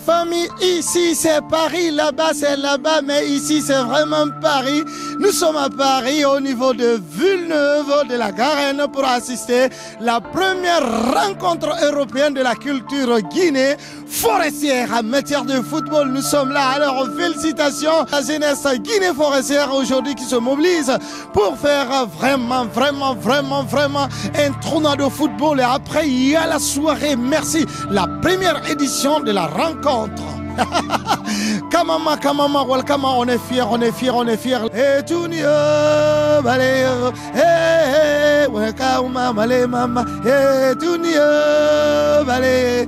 famille, ici c'est Paris, là-bas c'est là-bas, mais ici c'est vraiment Paris. Nous sommes à Paris au niveau de Villeneuve de la Garenne pour assister à la première rencontre européenne de la culture guinée forestière en matière de football. Nous sommes là, alors félicitations à la jeunesse guinée forestière aujourd'hui qui se mobilise pour faire vraiment un tournoi de football. Et après il y a la soirée, merci, la première édition de la rencontre. Kamama, Kamama, welcome, on est fiers, on est fiers, on est fiers. Et tout n'y a, balé, welcome, malé, mama, et tout n'y a, balé,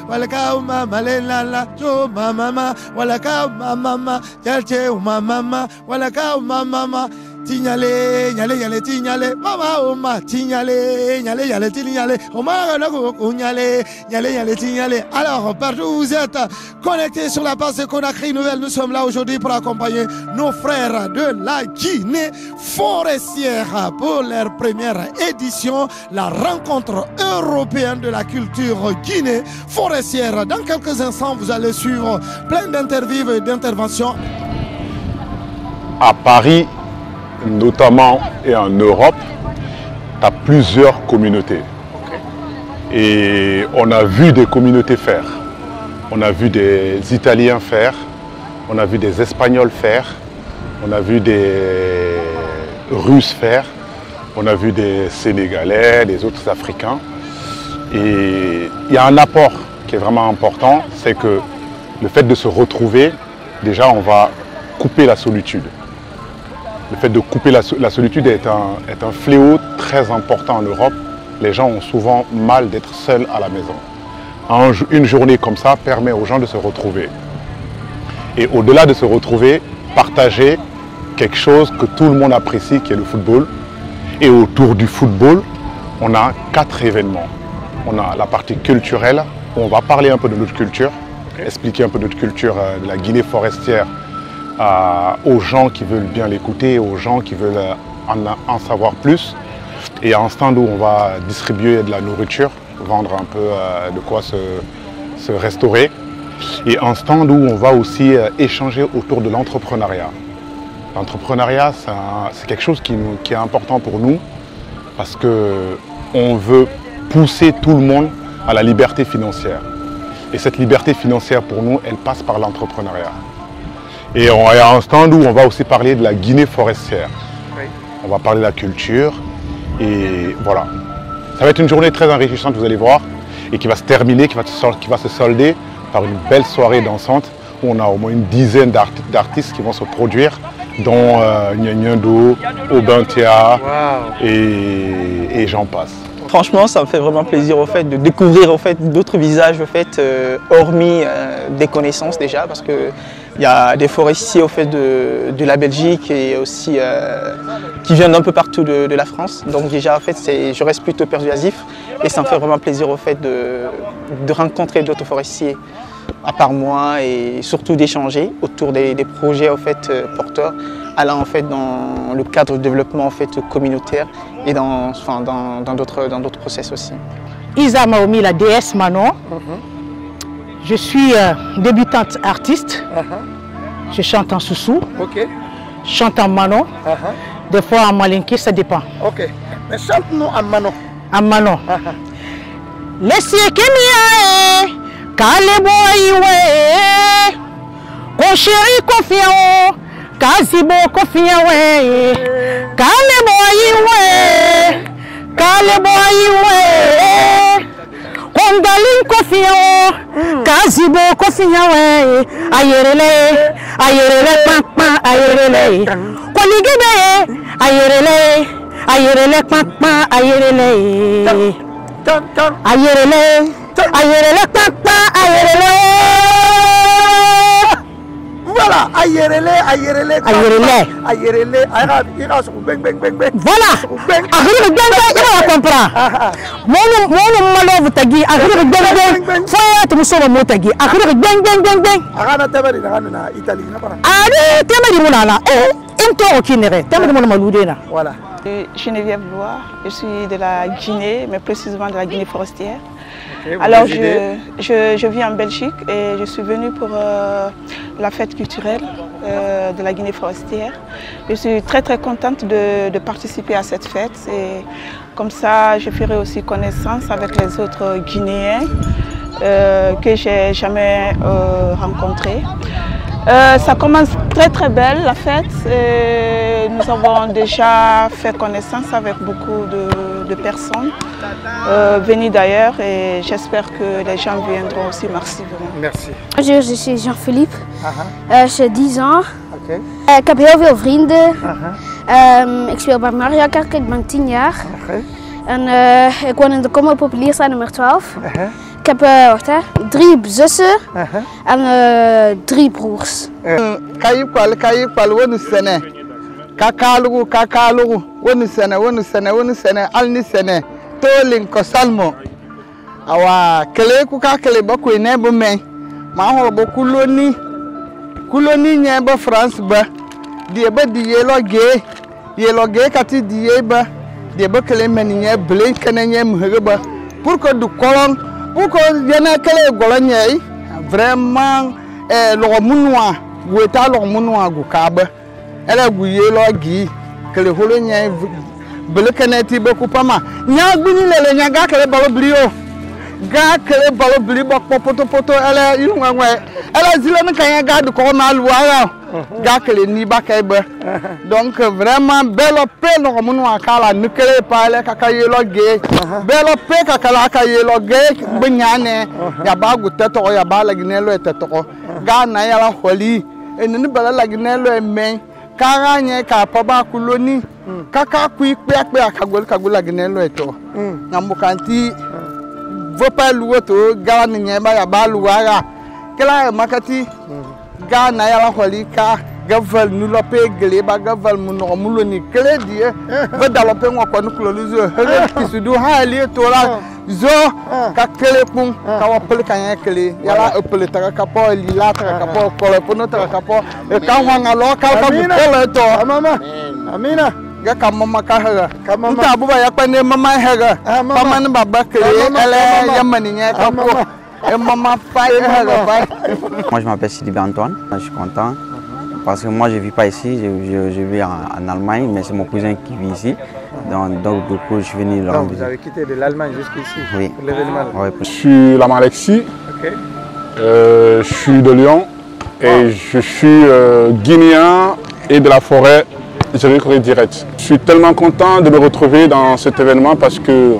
welcome, malé, lala, jo, mama, welcome, mama, jalche, mama, welcome, mama. Tignale, nyale, nyale, tignale, mama, oma, tignale, nyale, nyale, tignale, oma, nyale, nyale, nyale, tignale. Alors, partout où vous êtes connectés sur la page de Conakry Nouvelle, nous sommes là aujourd'hui pour accompagner nos frères de la Guinée forestière pour leur première édition, la rencontre européenne de la culture Guinée forestière. Dans quelques instants, vous allez suivre plein d'interviews et d'interventions. À Paris, notamment et en Europe, tu as plusieurs communautés. Et on a vu des communautés faire. On a vu des Italiens faire, on a vu des Espagnols faire, on a vu des Russes faire, on a vu des Sénégalais, des autres Africains. Et il y a un apport qui est vraiment important, c'est que le fait de se retrouver, déjà on va couper la solitude. Le fait de couper la solitude est un fléau très important en Europe. Les gens ont souvent mal d'être seuls à la maison. Une journée comme ça permet aux gens de se retrouver. Et au-delà de se retrouver, partager quelque chose que tout le monde apprécie, qui est le football. Et autour du football, on a 4 événements. On a la partie culturelle, où on va parler un peu de notre culture, expliquer un peu notre culture de la Guinée forestière, aux gens qui veulent bien l'écouter, aux gens qui veulent en savoir plus. Et un stand où on va distribuer de la nourriture, vendre un peu de quoi se restaurer. Et un stand où on va aussi échanger autour de l'entrepreneuriat. L'entrepreneuriat, c'est quelque chose qui est important pour nous parce qu'on veut pousser tout le monde à la liberté financière. Et cette liberté financière pour nous, elle passe par l'entrepreneuriat. Et il y a un stand où on va aussi parler de la Guinée forestière. Oui. On va parler de la culture. Et voilà. Ça va être une journée très enrichissante, vous allez voir. Et qui va se terminer, qui va se solder par une belle soirée dansante. Où on a au moins une dizaine d'artistes qui vont se produire. Dont Nyanyendo, Obintia et j'en passe. Franchement, ça me fait vraiment plaisir au fait de découvrir d'autres visages hormis des connaissances déjà, parce que il y a des forestiers de la Belgique et aussi qui viennent d'un peu partout de la France. Donc déjà je reste plutôt persuasif et ça me fait vraiment plaisir de rencontrer d'autres forestiers à part moi et surtout d'échanger autour des projets porteurs allant dans le cadre de développement communautaire et dans d'autres process aussi. Isa Maomi, la déesse Manon. Je suis débutante artiste. Je chante en soussou. Je chante en Manon. Des fois en malinké, ça dépend. Mais chante-nous en Manon. En Manon. Laissez Kenya, Kaleboiwe, Kosheri Kofiao, Kazibo Kofiawe, Kaleboiwe, Kaleboiwe, Kondalin Kofiao, Kazibo Kofiawe, Ayerele, Ayerele Papa, Ayerele, Koligebe, Ayerele, Ayerele Papa, Ayerele, Ayerele, Ayerele Papa, Ayerele. Voilà, Ayerele, Ayerele, Ayerele, Ayerele, beng beng beng beng. Voilà, Ayerele beng beng, il va comprendre. Mon malove tagi, Ayerele beng beng. Faut tu me sauves mon tagi, Ayerele beng beng beng beng. Agana tebari na Italie na para. Allez, tebari monala. Into okinere, tebari mon maludena. Voilà. Geneviève Loire, je suis de la Guinée, mais précisément de la Guinée forestière. Alors, je vis en Belgique et je suis venue pour la fête culturelle de la Guinée forestière. Je suis très contente de participer à cette fête et comme ça, je ferai aussi connaissance avec les autres Guinéens que j'ai jamais rencontrés. Ça commence très belle la fête. Nous avons déjà fait connaissance avec beaucoup de personnes venues d'ailleurs et j'espère que les gens viendront aussi massivement. Merci. Bonjour, je suis Jean-Philippe. J'ai 10 ans. Ik heb heel veel vrienden. Ik speel bij Mario Kart, ik ben 10 jaar. En ik woon in de Komma Populierstraat nummer 12. Ik heb 3 zussen en 3 broers. Kayipal wonu sene. Kakalugu wonu sene alni sene. Tolin ko salmo. Awa kele ku ka kele ba ko ne bu men. Ma ho bo kuloni nya ba France ba. Die ba die yelo ge kati die ba. Die ba kele men nya ble kene nya mhege ba. Pour que du kolon pourquoi yana kele golonyei vraiment lo munwa weta lo munwa gu kaba ele gu yelo gi kele holonyei bele kaneti be kupama nya gbini lele nya ga kele balo blio ga kele balo bli bo poto ele inwa ngwe ele zile ne kan ga du ko na luwa ga kele ni ba kai ba donc vraiment belo pe lo munwa kala nukele pa ele kaka yelo ge belo pe kaka ka yelo ge bunyane ya ba gu teto ya ba la ginelo teto ga na ya la holi enini bala la ginelo men kara nye ka pa ba kuloni kaka ku ipe akagol la ginelo eto na mukanti vopa luoto ga na nye ba ya ba luwara kala makati ga na ya la holi ka gaval nous la pe gele ba gaval mulo ni kredi va dalope ngoko nu klolizo ki sudu ha li to la zo ka kele pun ka wa pele kan kele yala pele ta ka po li la ta ka po ko le pono ta ka po e ka hwanga lo ka bu pele to mama amina ga ka mama ka hega nta buba ya pa ne mama hega mama ne baba kele ele yamani nya ka po e mama pa hega pa. Moi je m'appelle Sylvain Antoine, je suis content. Parce que moi je ne vis pas ici, je vis en Allemagne, mais c'est mon cousin qui vit ici. Donc du coup je suis venu là. Vous avez quitté de l'Allemagne jusqu'ici oui. Pour l'événement? Oui. Je suis Lama Alexis, je suis de Lyon et je suis guinéen et de la forêt, je vais direct. Je suis tellement content de me retrouver dans cet événement parce que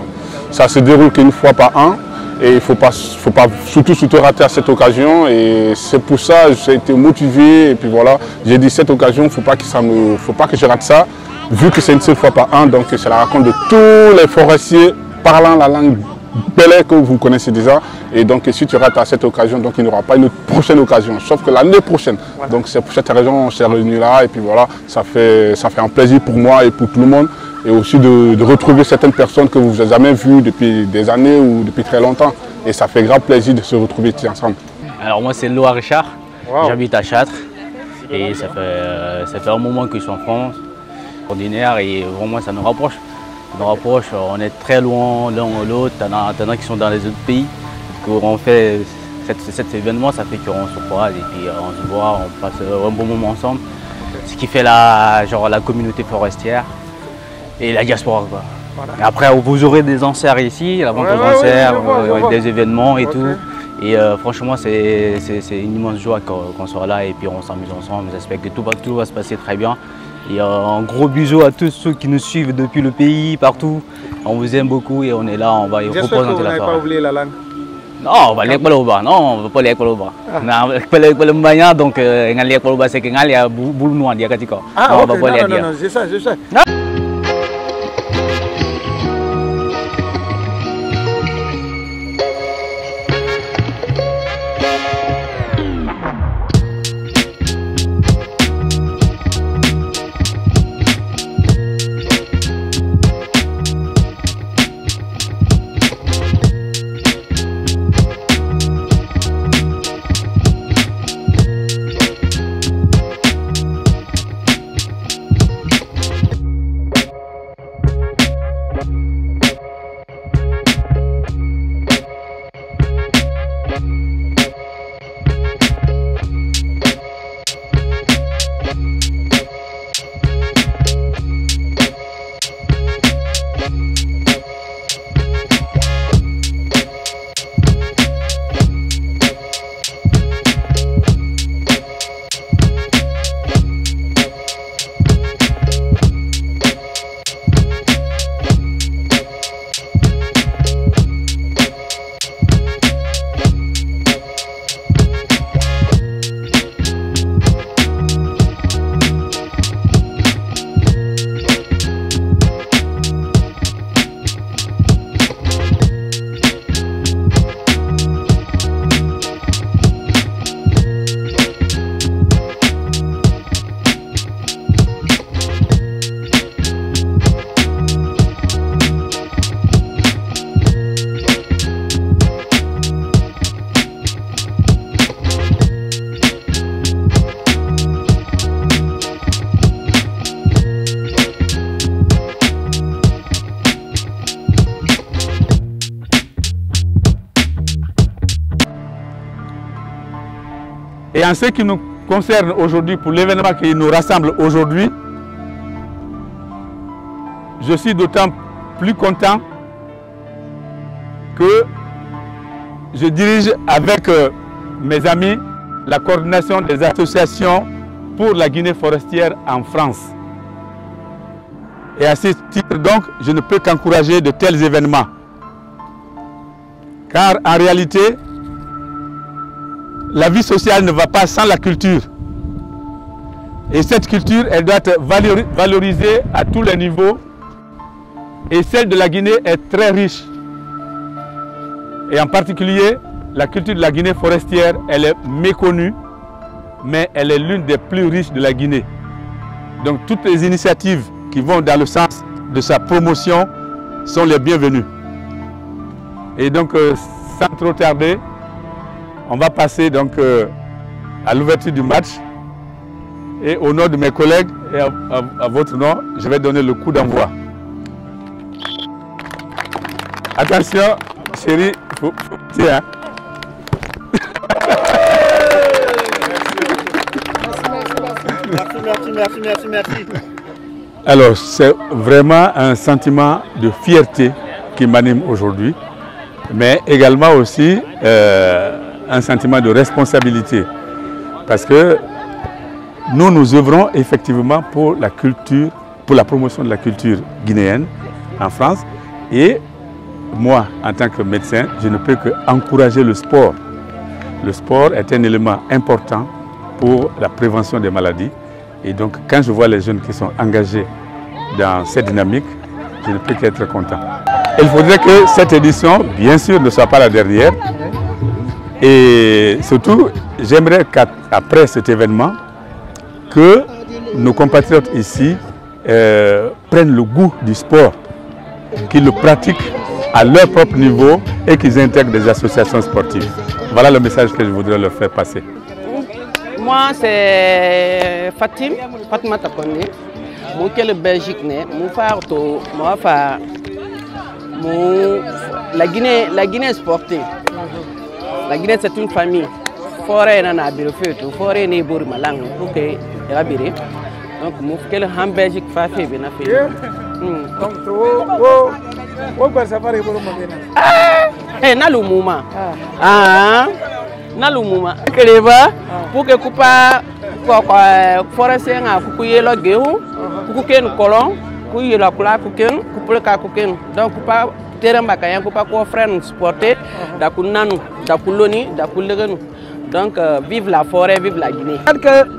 ça se déroule qu'une fois par an. Et il ne faut pas surtout rater à cette occasion. Et c'est pour ça que j'ai été motivé. Et puis voilà, j'ai dit cette occasion, il ne faut pas que je rate ça. Vu que c'est une seule fois par an, donc c'est la rencontre de tous les forestiers parlant la langue belé que vous connaissez déjà. Et donc si tu rates à cette occasion, donc il n'y aura pas une prochaine occasion, sauf que l'année prochaine. Voilà. Donc c'est pour cette raison on s'est réunis là. Et puis voilà, ça fait un plaisir pour moi et pour tout le monde. Et aussi de retrouver certaines personnes que vous n'avez jamais vues depuis des années ou depuis très longtemps. Et ça fait grand plaisir de se retrouver ici ensemble. Alors moi c'est Loa Richard, j'habite à Châtres. Et ça fait un moment que je suis en France, ordinaire, et vraiment ça nous rapproche. On est très loin l'un ou l'autre, t'en as qui sont dans les autres pays. Quand on fait cet événement, ça fait qu'on se croise et puis on se voit, on passe un bon moment ensemble. Ce qui fait la communauté forestière. Et la diaspora quoi. Voilà. Et après vous aurez des enserts ici, la vente aux enserts, des événements et tout. Et franchement c'est une immense joie qu'on soit là et puis on s'amuse ensemble. J'espère que tout va se passer très bien. Et un gros bisou à tous ceux qui nous suivent depuis le pays, partout. On vous aime beaucoup et on est là, on va y représenter la soirée. J'espère que vous n'avez pas oublié la langue. Non, on va lire Paloba. Non, on ne veut pas lire Paloba. Non, donc on va lire Paloba, c'est qu'il y a boule noire, il y a Katiko. Ah, ok, non, c'est ça. Et en ce qui nous concerne aujourd'hui, pour l'événement qui nous rassemble aujourd'hui, je suis d'autant plus content que je dirige avec mes amis la coordination des associations pour la Guinée forestière en France. Et à ce titre donc, je ne peux qu'encourager de tels événements. Car en réalité, la vie sociale ne va pas sans la culture. Et cette culture, elle doit être valorisée à tous les niveaux. Et celle de la Guinée est très riche. Et en particulier, la culture de la Guinée forestière, elle est méconnue, mais elle est l'une des plus riches de la Guinée. Donc toutes les initiatives qui vont dans le sens de sa promotion sont les bienvenues. Et donc, sans trop tarder, on va passer donc à l'ouverture du match. Et au nom de mes collègues et à votre nom, je vais donner le coup d'envoi. Attention, chérie, tiens. Merci. Alors, c'est vraiment un sentiment de fierté qui m'anime aujourd'hui, mais également aussi un sentiment de responsabilité. Parce que nous œuvrons effectivement pour la culture, pour la promotion de la culture guinéenne en France. Et moi, en tant que médecin, je ne peux qu'encourager le sport. Le sport est un élément important pour la prévention des maladies. Et donc, quand je vois les jeunes qui sont engagés dans cette dynamique, je ne peux qu'être content. Il faudrait que cette édition, bien sûr, ne soit pas la dernière. Et surtout, j'aimerais qu'après cet événement, que nos compatriotes ici prennent le goût du sport, qu'ils le pratiquent à leur propre niveau et qu'ils intègrent des associations sportives. Voilà le message que je voudrais leur faire passer. Moi, c'est Fatima Takonde. Moi, qui est le Belgique, la Guinée est sportive. La Guinée, c'est une famille. Forêt na birofé to forêt ne bor malang ok ya bire donc mo kel ham Belgique fa fe be na fe donc wo ko safari bor mo bena na lumuma na lumuma keleba pour que coupa forêt nga ku yelo gehu ku ken kolon ku yelo kula ku ken ku pleka ku ken donc coupa terrain bakaya coupa ko frère sporter da ku nanu da ku loni da ku legenu. Donc, vive la forêt, vive la Guinée.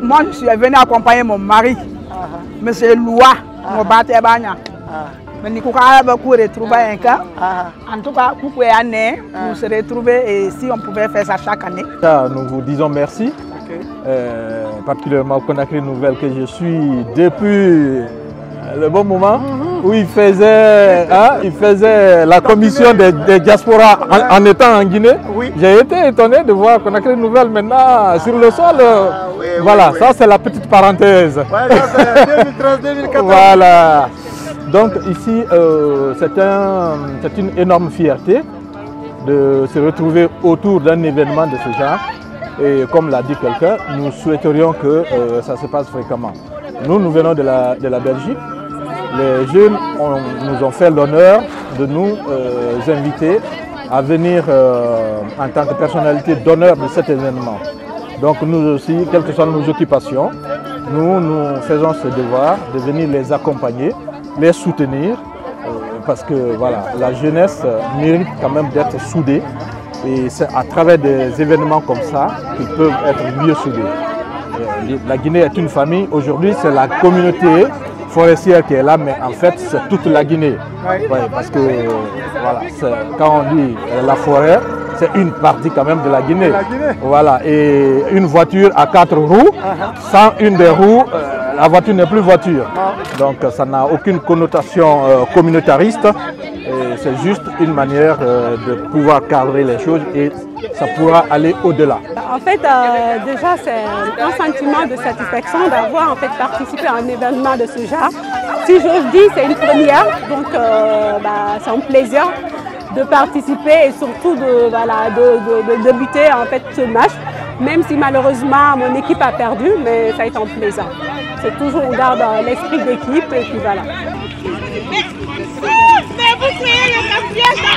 Moi, je suis venu accompagner mon mari, M. Loua, mon bâtiment. Mais nous avons beaucoup retrouvé un cas. En tout cas, vous pouvez aller, vous se retrouver et si on pouvait faire ça chaque année. Nous vous disons merci, particulièrement au Conakry Nouvelle que je suis depuis le bon moment où il faisait la commission des diasporas en étant en Guinée. Oui. J'ai été étonné de voir Conakry Nouvelle maintenant sur le sol. Voilà, ça c'est la petite parenthèse. Ouais, c'est 2013-2014. Voilà. Donc ici, c'est une énorme fierté de se retrouver autour d'un événement de ce genre. Et comme l'a dit quelqu'un, nous souhaiterions que ça se passe fréquemment. Nous venons de la Belgique. Les jeunes nous ont fait l'honneur de nous inviter à venir en tant que personnalité d'honneur de cet événement. Donc nous aussi, quelles que soient nos occupations, nous faisons ce devoir de venir les accompagner, les soutenir, parce que voilà, la jeunesse mérite quand même d'être soudée. Et c'est à travers des événements comme ça qu'ils peuvent être mieux soudés. La Guinée est une famille. Aujourd'hui, c'est la communauté forestière qui est là, mais en fait, c'est toute la Guinée. Ouais, parce que voilà, quand on dit la forêt, c'est une partie quand même de la Guinée. Voilà, et une voiture à 4 roues, sans une des roues, la voiture n'est plus voiture. Donc ça n'a aucune connotation communautariste. C'est juste une manière de pouvoir cadrer les choses et ça pourra aller au-delà. En fait, déjà, c'est un sentiment de satisfaction d'avoir en fait, participé à un événement de ce genre. Si j'ose dire, c'est une première, donc c'est un plaisir de participer et surtout de débuter en fait, ce match. même si malheureusement mon équipe a perdu, mais ça a été en plaisant. C'est toujours, on garde l'esprit d'équipe et puis voilà. Mais vous créez le confiance dans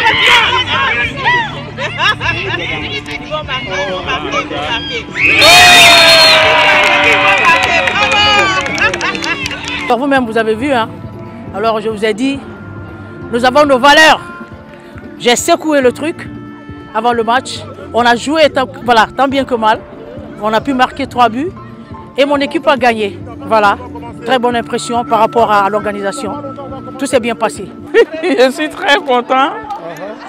votre vous-même, vous avez vu, hein? Alors je vous ai dit, nous avons nos valeurs. J'ai secoué le truc avant le match. On a joué voilà, tant bien que mal. On a pu marquer 3 buts et mon équipe a gagné. Voilà, très bonne impression par rapport à l'organisation. Tout s'est bien passé. Je suis très content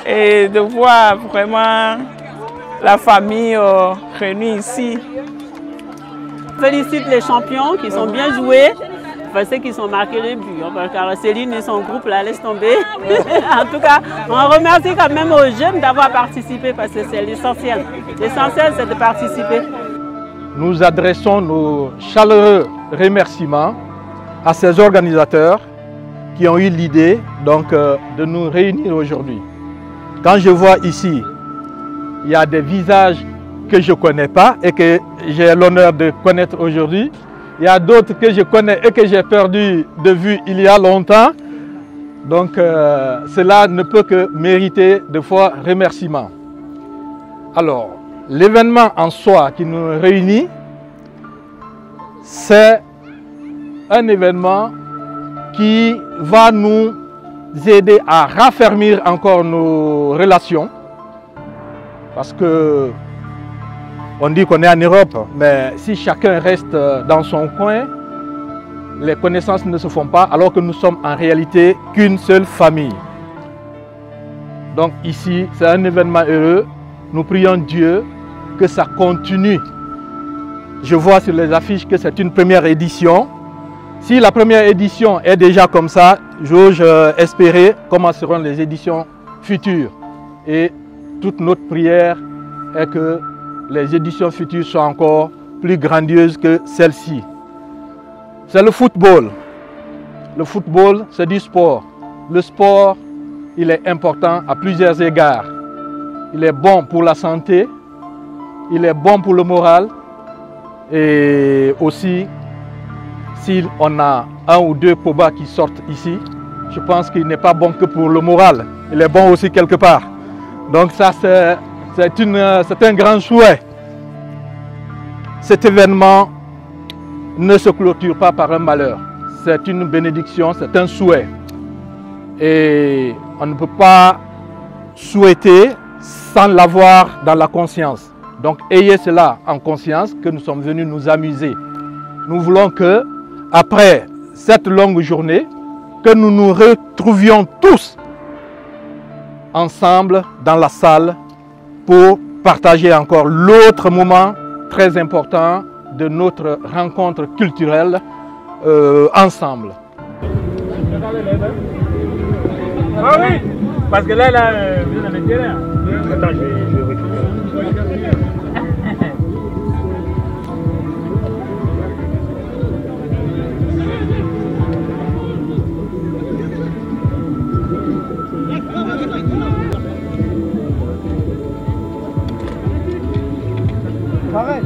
et de voir vraiment la famille réunie ici. Je félicite les champions qui sont bien joués. Ceux qui sont marqués les buts. Car Céline et son groupe la laissent tomber. En tout cas, on remercie quand même aux jeunes d'avoir participé parce que c'est l'essentiel. L'essentiel, c'est de participer. Nous adressons nos chaleureux remerciements à ces organisateurs qui ont eu l'idée de nous réunir aujourd'hui. Quand je vois ici, il y a des visages que je ne connais pas et que j'ai l'honneur de connaître aujourd'hui. Il y a d'autres que je connais et que j'ai perdu de vue il y a longtemps. Donc cela ne peut que mériter de fois remerciements. Alors, l'événement en soi qui nous réunit, c'est un événement qui va nous aider à raffermir encore nos relations. Parce que on dit qu'on est en Europe, mais si chacun reste dans son coin, les connaissances ne se font pas, alors que nous sommes en réalité qu'une seule famille. Donc ici, c'est un événement heureux. Nous prions Dieu que ça continue. Je vois sur les affiches que c'est une première édition. Si la première édition est déjà comme ça, j'ose espérer comment seront les éditions futures. Et toute notre prière est que les éditions futures soient encore plus grandioses que celle-ci. C'est le football. Le football, c'est du sport. Le sport, il est important à plusieurs égards. Il est bon pour la santé, il est bon pour le moral et aussi, si on a 1 ou 2 Poba qui sortent ici, je pense qu'il n'est pas bon que pour le moral. Il est bon aussi quelque part. Donc ça, c'est un grand souhait. Cet événement ne se clôture pas par un malheur. C'est une bénédiction, c'est un souhait. Et on ne peut pas souhaiter sans l'avoir dans la conscience. Donc ayez cela en conscience que nous sommes venus nous amuser. Nous voulons que, après cette longue journée, que nous nous retrouvions tous ensemble dans la salle pour partager encore l'autre moment très important de notre rencontre culturelle ensemble. Ah oui, parce que là, vous êtes dans le terrain. Attends, je vais rectifier. Pareil.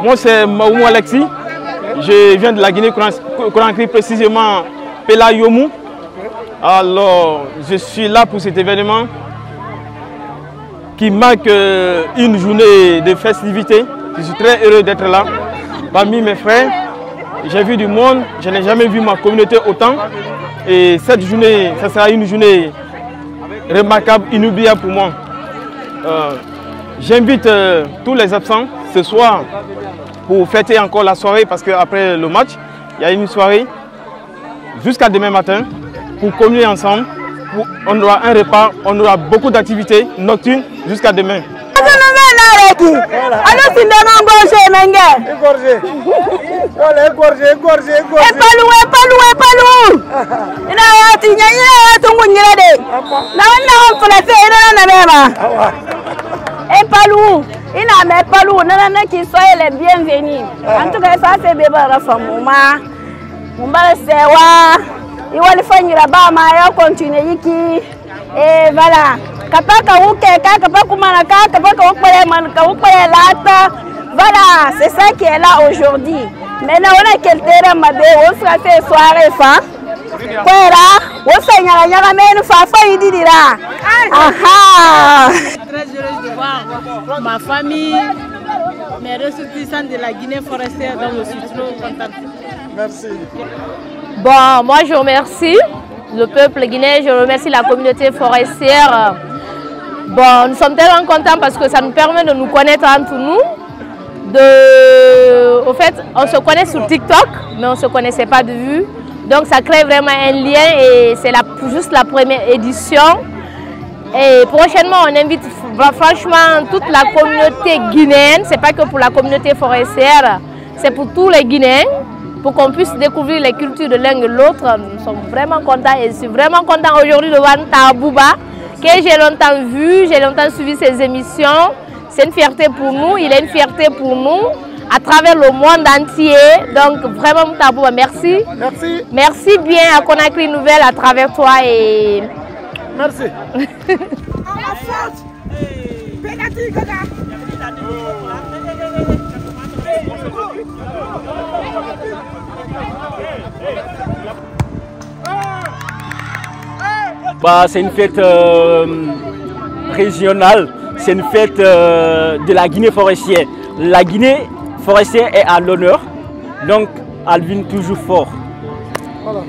Moi, c'est Maoumou Alexis. Je viens de la Guinée-Conakry, précisément Pela Yomou. Alors, je suis là pour cet événement qui marque une journée de festivité. Je suis très heureux d'être là. Parmi mes frères, j'ai vu du monde, je n'ai jamais vu ma communauté autant. Et cette journée, ça sera une journée remarquable, inoubliable pour moi. J'invite tous les absents ce soir pour fêter encore la soirée parce qu'après le match, il y a une soirée jusqu'à demain matin pour communier ensemble. On aura un repas, on aura beaucoup d'activités nocturnes jusqu'à demain. Egi. Alors c'est dans un gorgé, Mengue. Égorgé. Epalou. Ina wati nyanya watu ngunyirade. Na wana mfulase ina na mema. Epalou. Ina me Palou, nana qui soyez les bienvenus. En tout cas, ça c'est bébé Rafa Mouma. Mouma sewa. Iwali fanyira ba ma ya continue yiki. Et voilà. Kapaka wuke kapaka kumanaka kapaka wukpele man wukpele lata. Voilà, c'est ça qui est là aujourd'hui. Maintenant on a quel terrain mabé, on sera fait soirée fa. Kwera, on s'est nyara mais fa ididira. Aha. Très heureuse de voir ma famille, mes ressortissants de la Guinée forestière, donc je suis trop contente. Merci. Bon, moi je remercie le peuple guinéen, je remercie la communauté forestière. Bon, nous sommes tellement contents parce que ça nous permet de nous connaître entre nous. Au fait, on se connaît sur TikTok, mais on ne se connaissait pas de vue. Donc ça crée vraiment un lien et c'est juste la première édition. Et prochainement, on invite franchement toute la communauté guinéenne. Ce n'est pas que pour la communauté forestière, c'est pour tous les Guinéens, pour qu'on puisse découvrir les cultures de l'un et de l'autre. Nous sommes vraiment contents et je suis vraiment content aujourd'hui de voir Tabouba, que j'ai longtemps vu, j'ai longtemps suivi ses émissions. C'est une fierté pour nous, il est une fierté pour nous à travers le monde entier. Donc vraiment Tabouba, merci. Merci. Merci bien à Conakry Nouvelle à travers toi et... Merci. C'est une fête régionale, c'est une fête de la Guinée forestière. La Guinée forestière est à l'honneur, donc elle vient toujours fort. Voilà.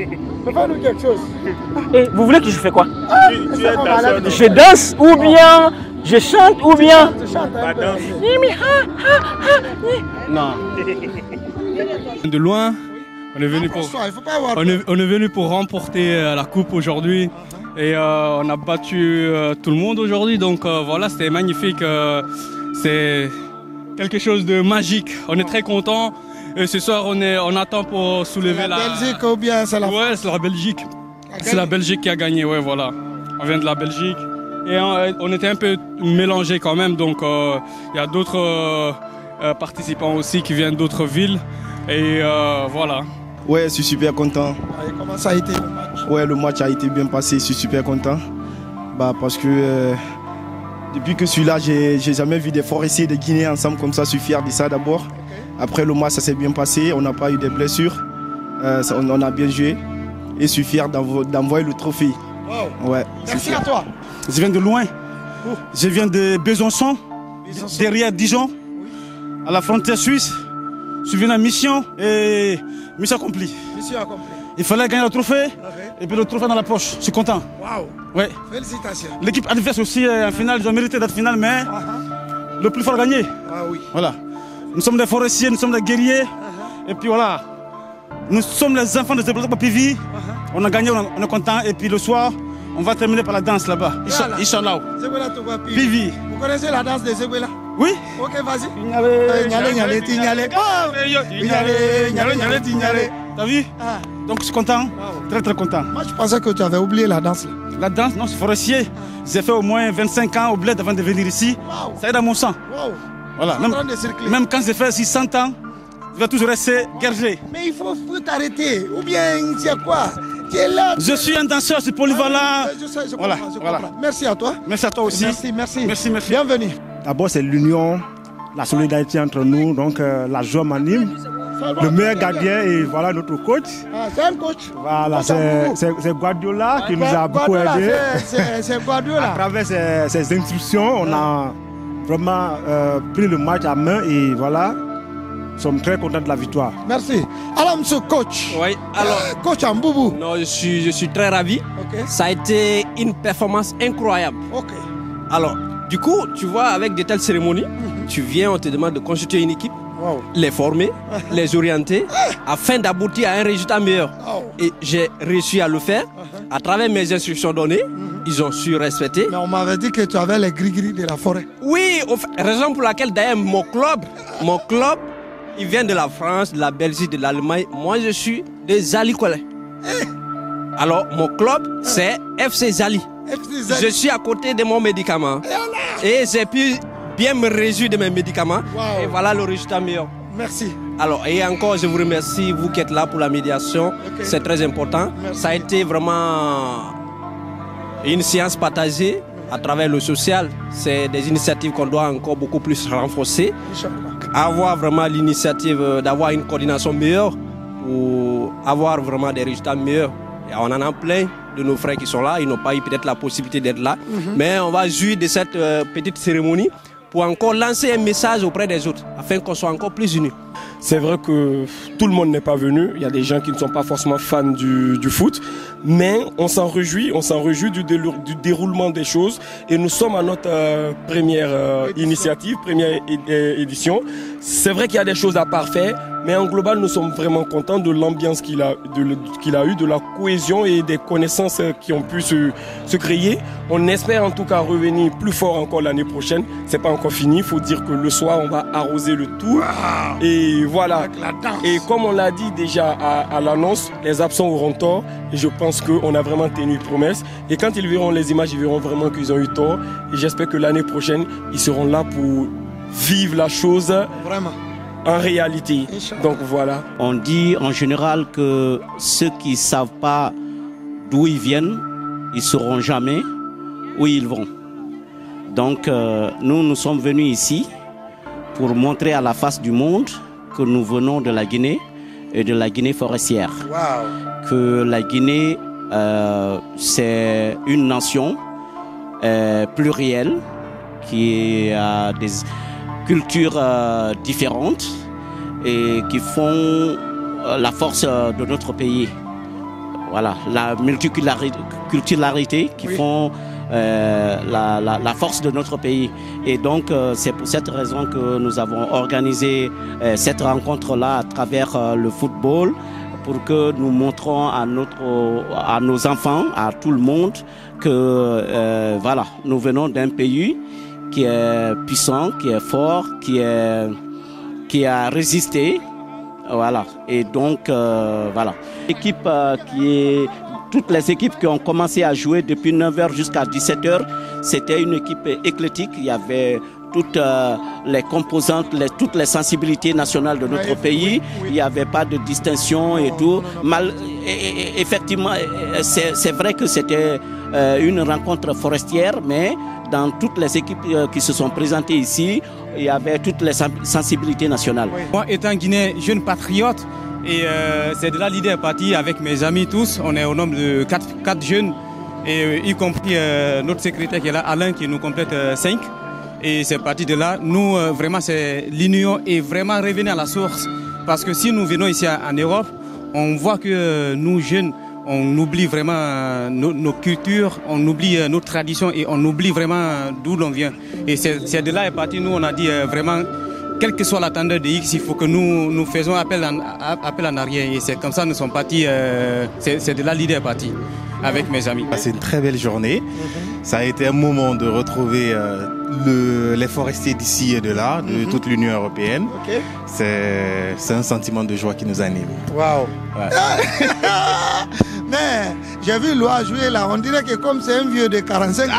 Fais-nous quelque chose. Et vous voulez que je fasse quoi? Je danse ou bien je chante ou bien... Tu chantes un peu. Non. De loin, on est venu pour remporter la coupe aujourd'hui et on a battu tout le monde aujourd'hui, donc voilà, c'était magnifique, c'est quelque chose de magique, on est très contents et ce soir on attend pour soulever la Belgique ou bien c'est la... Ouais, c'est la Belgique, c'est la Belgique qui a gagné, ouais voilà, on vient de la Belgique et on était un peu mélangés quand même, donc il y a d'autres participants aussi qui viennent d'autres villes. Et voilà. Ouais, je suis super content. Et comment ça a été le match? Ouais, le match a été bien passé, je suis super content. Parce que depuis que je suis là, j'ai jamais vu des forestiers et des Guinéens ensemble comme ça, je suis fier de ça d'abord. Après le match, ça s'est bien passé, on n'a pas eu de blessures, on a bien joué. Et je suis fier d'envoyer le trophée. Wow. Ouais, merci à toi. Je viens de loin. Je viens de Besançon, derrière Dijon, à la frontière suisse. Je suis venu en mission et mission accomplie. Mission accomplie. Il fallait gagner le trophée et puis le trophée dans la poche. Je suis content. Waouh. Ouais. Félicitations. L'équipe adverse aussi en finale, ils ont mérité d'être finale, mais le plus fort a gagné. Ah oui. Voilà. Nous sommes des forestiers, nous sommes des guerriers. Et puis voilà. Nous sommes les enfants de développement Pivi. On a gagné, on est content. Et puis le soir, on va terminer par la danse là-bas. Inch'Allah. Pivi. Vous connaissez la danse des Zébouela? Oui. Ok, vas-y. T'as vu? Donc je suis content, très très content. Moi je pensais que tu avais oublié la danse là. La danse, non, c'est forestier. J'ai fait au moins 25 ans au bled avant de venir ici. Ça est dans mon sang. Voilà. Même quand j'ai fait 600 ans, je vais toujours rester guerrier. Mais il faut t'arrêter. Ou bien c'est quoi? Tu es là. Je suis un danseur, je suis polyvalent. Je sais, je comprends. Merci à toi. Merci à toi aussi. Merci. Merci. Bienvenue. D'abord, c'est l'union, la solidarité entre nous, donc la joie m'anime. Le meilleur gardien et voilà notre coach. C'est un coach. Voilà, c'est Guardiola qui nous a beaucoup aidé. C'est Guardiola. À travers ses instructions, on a vraiment pris le match à main et voilà, nous sommes très contents de la victoire. Merci. Alors, monsieur coach. Oui, alors. Coach Amboubou. Non, je suis très ravi. Okay. Ça a été une performance incroyable. Ok. Alors, du coup, tu vois, avec de telles cérémonies, tu viens, on te demande de constituer une équipe. les former, les orienter, afin d'aboutir à un résultat meilleur. Et j'ai réussi à le faire. À travers mes instructions données, ils ont su respecter. Mais on m'avait dit que tu avais les gris-gris de la forêt. Oui, raison pour laquelle d'ailleurs mon club, il vient de la France, de la Belgique, de l'Allemagne. Moi, je suis de Zali Kolé. Alors, mon club, c'est FC Zali. Je suis à côté de mon médicament. Et j'ai pu bien me réjouir de mes médicaments. Et voilà le résultat meilleur. Merci. Alors, et encore, je vous remercie, vous qui êtes là pour la médiation. C'est très important. Merci. Ça a été vraiment une séance partagée à travers le social. C'est des initiatives qu'on doit encore beaucoup plus renforcer. Avoir vraiment l'initiative d'avoir une coordination meilleure pour avoir vraiment des résultats meilleurs. Et on en a plein de nos frères qui sont là. Ils n'ont pas eu peut-être la possibilité d'être là. Mais on va jouir de cette petite cérémonie pour encore lancer un message auprès des autres, afin qu'on soit encore plus unis. C'est vrai que tout le monde n'est pas venu. Il y a des gens qui ne sont pas forcément fans du foot. Mais on s'en réjouit du déroulement des choses. Et nous sommes à notre première initiative, première édition. C'est vrai qu'il y a des choses à parfaire. Mais en global, nous sommes vraiment contents de l'ambiance qu'il a eu, de la cohésion et des connaissances qui ont pu se créer. On espère en tout cas revenir plus fort encore l'année prochaine. C'est pas encore fini. Il faut dire que le soir, on va arroser le tout. Et voilà. Et comme on l'a dit déjà à l'annonce, les absents auront tort. Et je pense qu'on a vraiment tenu une promesse. Et quand ils verront les images, ils verront vraiment qu'ils ont eu tort. Et j'espère que l'année prochaine, ils seront là pour vivre la chose. Vraiment. En réalité. Donc voilà. On dit en général que ceux qui ne savent pas d'où ils viennent, ils ne sauront jamais où ils vont. Donc nous sommes venus ici pour montrer à la face du monde que nous venons de la Guinée et de la Guinée forestière. Wow. Que la Guinée, c'est une nation plurielle qui a des cultures différentes et qui font la force de notre pays. Voilà, la multiculturalité qui font la force de notre pays. Et donc, c'est pour cette raison que nous avons organisé cette rencontre-là à travers le football, pour que nous montrons à nos enfants, à tout le monde, que voilà, nous venons d'un pays qui est puissant, qui est fort, qui a résisté, voilà. Et donc voilà. L'équipe toutes les équipes qui ont commencé à jouer depuis 9h jusqu'à 17h, c'était une équipe éclectique. Il y avait toutes les composantes, toutes les sensibilités nationales de notre pays. Il n'y avait pas de distinction et tout. Effectivement, c'est vrai que c'était une rencontre forestière, mais dans toutes les équipes qui se sont présentées ici, il y avait toutes les sensibilités nationales. Moi, étant Guinéen, jeune patriote, et c'est de là l'idée est partie avec mes amis tous. On est au nombre de 4 jeunes, et y compris notre secrétaire qui est là, Alain, qui nous complète 5. Et c'est parti de là. Nous, vraiment, c'est l'union et vraiment revenir à la source. Parce que si nous venons ici en Europe, on voit que nous, jeunes, on oublie vraiment nos cultures, on oublie nos traditions et on oublie vraiment d'où l'on vient. Et c'est de là est parti, nous, on a dit vraiment, quelle que soit la tendance de X, il faut que nous faisons appel en arrière. Et c'est comme ça que nous sommes partis, c'est de là l'idée est partie avec mes amis. C'est une très belle journée. Ça a été un moment de retrouver les forestiers d'ici et de là, de toute l'Union européenne. C'est un sentiment de joie qui nous anime. Waouh! Mais j'ai vu Loa jouer là, on dirait que comme c'est un vieux de 45 ans.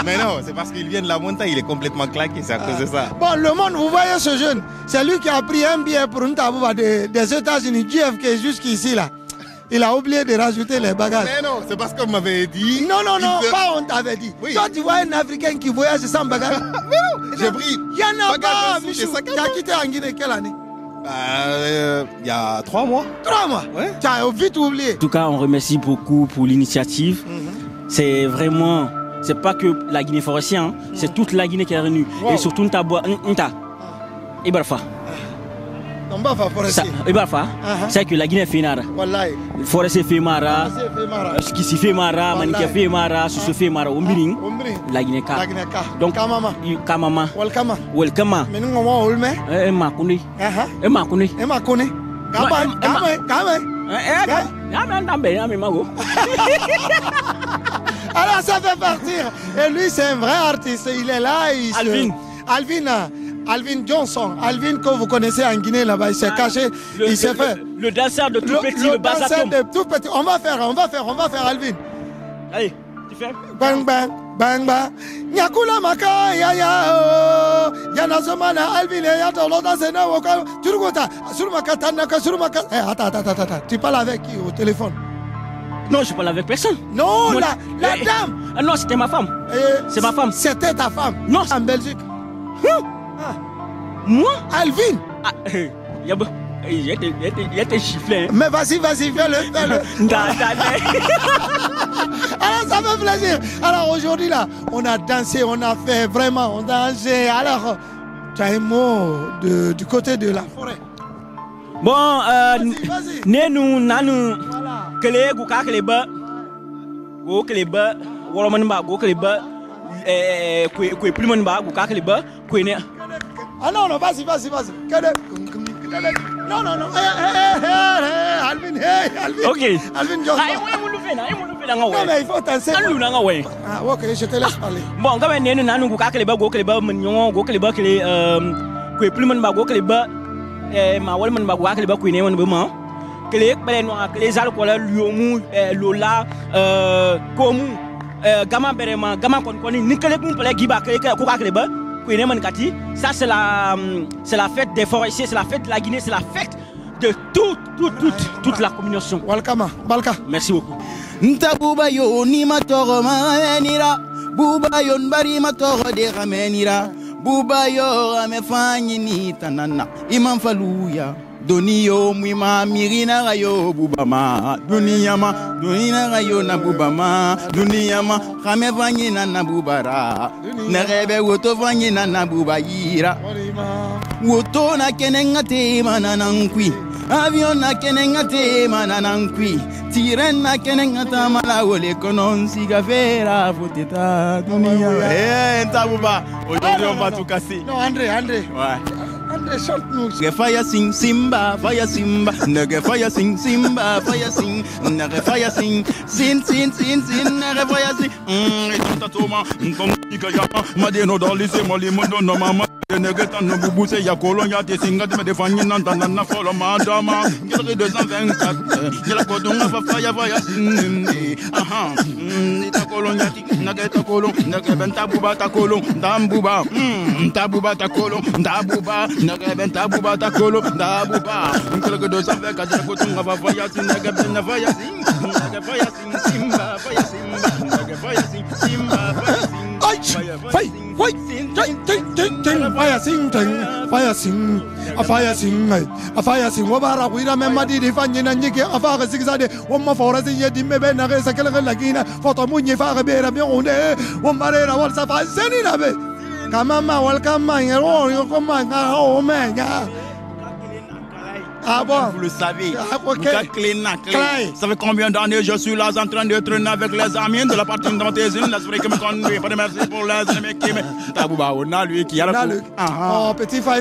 Mais non, c'est parce qu'il vient de la montagne, il est complètement claqué, c'est à cause de ça. Bon, le monde, vous voyez ce jeune, c'est lui qui a pris un billet pour une tabouba des États-Unis, JFK jusqu'ici là. Il a oublié de rajouter les bagages. Mais non, c'est parce qu'on m'avait dit. Non, pas on t'avait dit. Oui. Toi, tu vois un Africain qui voyage sans bagages. Mais non, j'ai pris. Il y en a pas, Michou. Tu as quitté en Guinée quelle année? Il y a 3 mois. 3 mois? Ouais. Tu as vite oublié. En tout cas, on remercie beaucoup pour l'initiative. C'est vraiment, c'est pas que la Guinée forestière, c'est toute la Guinée qui est venue. Et surtout Nta Ibarfa. C'est que la Guinée fait nara. Forestier fait mara. Ce qui s'y fait mara, manikia fait mara, ce se fait mara. Ombiring. La Guinée ka. Donc Kamama. Welcome. Mais nous on va Makuni. Makuni. Makuni. Alors ça fait partir. Et lui c'est un vrai artiste. Il est là. Alvin Johnson. Alvin que vous connaissez en Guinée là-bas. Il s'est caché. Il s'est fait. Le danseur de tout petit. Le danseur de tout petit. On va faire Alvin. Allez, tu fais. Bang bang. Bang bang. Nyakula maka ya yana zamana Alvin ya tolo dansena woka. Turgota. Surmaka tanaka surmaka. Attends. Tu parles avec qui au téléphone? Non, je parle avec personne. Non, la dame. Non, c'était ma femme. C'est ma femme. C'était ta femme. Non, en Belgique. Moi? Alvin. Il était chifflé. Mais vas-y, fais-le. Alors, ça fait plaisir. Alors, aujourd'hui, là, on a dansé, on a fait vraiment, on a dansé. Alors, tu as un mot du côté de la forêt. Bon, nous, Kele Gouka Keleba, Go Keleba, Wolomanba, Go Keleba, Plumanba, Gouka Keleba, Queen. Ah non, vas-y. Non. Alvin. Ok. Alvin Johnson. Non, mais il faut danser. Ah, ok, je te laisse parler. Bon, quand même, nous, Gouka Keleba, Go Keleba, Mignon, Go Keleba, Plumanba, Go Keleba, ma Wolomanba, Gouka Keleba, Queen, on veut que les alcools, l'yomu, lola, komu, gamin berema, gamin konkoni, nikele kumpele giba, koka kleba, kuineman kati. Ça c'est la fête des forestiers, c'est la fête de la Guinée, c'est la fête de toute la communauté. Welcome, Balka. Merci beaucoup. Ntabuba yo ni matoro manira, buba yo nbari matoro de ramenira, buba yo amefanyi ni tanana, imam faluya. Doniyo mwima mirina rayo bubama duniyama rayo na bubama duniyama kame vanyina na bubara nerebe woto vanyina na bubayira woto na kenenga te mananankwi avion na kenenga te mananankwi tiren na kenenga ta mala wole konon siga vera foteta duniya ntabuba aujourd'hui on va tout casser. Non André ouais. Chante-nous. Fire sing Simba, nigga fire sing Simba, fire sing, nigga fire sing, sin, nigga fire sing. Toma, yama, madeno dolly se moli mondo no mama. Negeta no bubu se ya kolonya te singa te defanye na follow madama. Gele 224. Gele kodunga fa fire sing. Aha. Ita kolonya ti nageta kolon, nageta buba ta kolon, dambuba. Tabuba ta kolon, dabuba. Nageben tabuba ta kolo dabuba nkele do sabe ka je ko tunga fa faya sin nageben na faya sin simba faya sin simba faya sin wabara kuira memadi di fanye na nyike afara zigzade wamma fora zinye di mebe na resa kele lagina foto munye fara bera bien onde wambarera wal safa senina be Kamama, welcome, ah bon? Vous le savez. Ça fait combien d'années je suis là en train de traîner avec les amis de la partie de Montésine, la soirée qui me conduit. Pas de merci pour les amis qui me. Tabouba, on a lui qui a la. Oh, petit va.